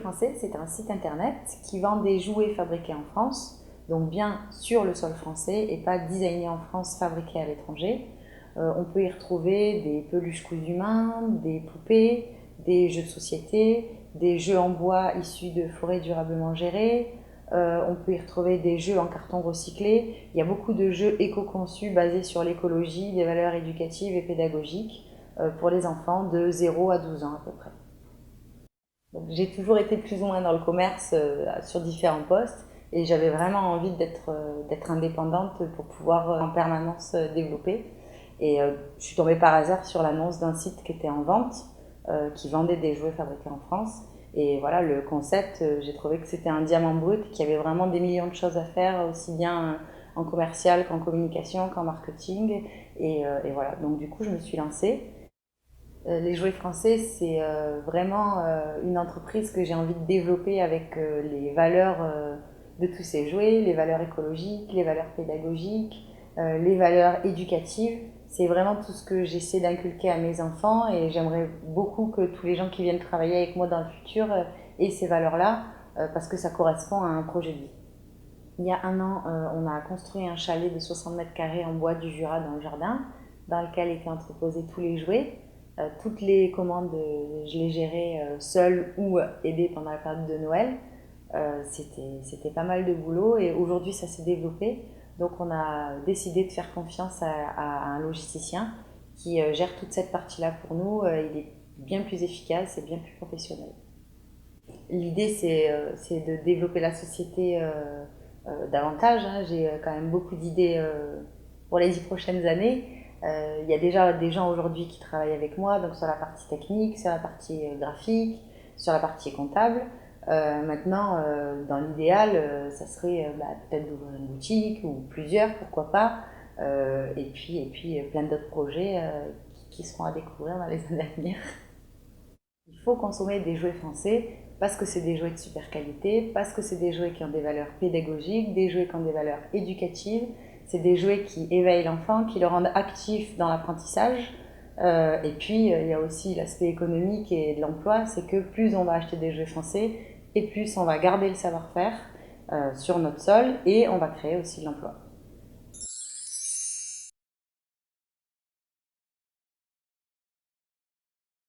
Français, c'est un site internet qui vend des jouets fabriqués en France, donc bien sur le sol français et pas designés en France, fabriqués à l'étranger. On peut y retrouver des peluches cousues main, des poupées, des jeux de société, des jeux en bois issus de forêts durablement gérées. On peut y retrouver des jeux en carton recyclé. Il y a beaucoup de jeux éco-conçus basés sur l'écologie, des valeurs éducatives et pédagogiques pour les enfants de 0 à 12 ans à peu près. J'ai toujours été plus ou moins dans le commerce sur différents postes et j'avais vraiment envie d'être indépendante pour pouvoir en permanence développer. Et je suis tombée par hasard sur l'annonce d'un site qui était en vente, qui vendait des jouets fabriqués en France. Et voilà, le concept, j'ai trouvé que c'était un diamant brut, qu'il y avait vraiment des millions de choses à faire, aussi bien en commercial qu'en communication, qu'en marketing. Et voilà, donc du coup, je me suis lancée. Les jouets français, c'est vraiment une entreprise que j'ai envie de développer avec les valeurs de tous ces jouets, les valeurs écologiques, les valeurs pédagogiques, les valeurs éducatives. C'est vraiment tout ce que j'essaie d'inculquer à mes enfants et j'aimerais beaucoup que tous les gens qui viennent travailler avec moi dans le futur aient ces valeurs-là parce que ça correspond à un projet de vie. Il y a un an, on a construit un chalet de 60 mètres carrés en bois du Jura dans le jardin, dans lequel étaient entreposés tous les jouets. Toutes les commandes, je les gérais seule ou aidée pendant la période de Noël. C'était pas mal de boulot et aujourd'hui ça s'est développé. Donc on a décidé de faire confiance à un logisticien qui gère toute cette partie-là pour nous. Il est bien plus efficace et bien plus professionnel. L'idée c'est de développer la société davantage. Hein. J'ai quand même beaucoup d'idées pour les 10 prochaines années. Il y a déjà des gens aujourd'hui qui travaillent avec moi, donc sur la partie technique, sur la partie graphique, sur la partie comptable. Maintenant, dans l'idéal, ça serait peut-être d'ouvrir une boutique ou plusieurs, pourquoi pas. Et puis plein d'autres projets qui seront à découvrir dans les années à venir. Il faut consommer des jouets français parce que c'est des jouets de super qualité, parce que c'est des jouets qui ont des valeurs pédagogiques, des jouets qui ont des valeurs éducatives, c'est des jouets qui éveillent l'enfant, qui le rendent actif dans l'apprentissage. Et puis, il y a aussi l'aspect économique et de l'emploi, c'est que plus on va acheter des jouets français, et plus on va garder le savoir-faire sur notre sol, et on va créer aussi de l'emploi.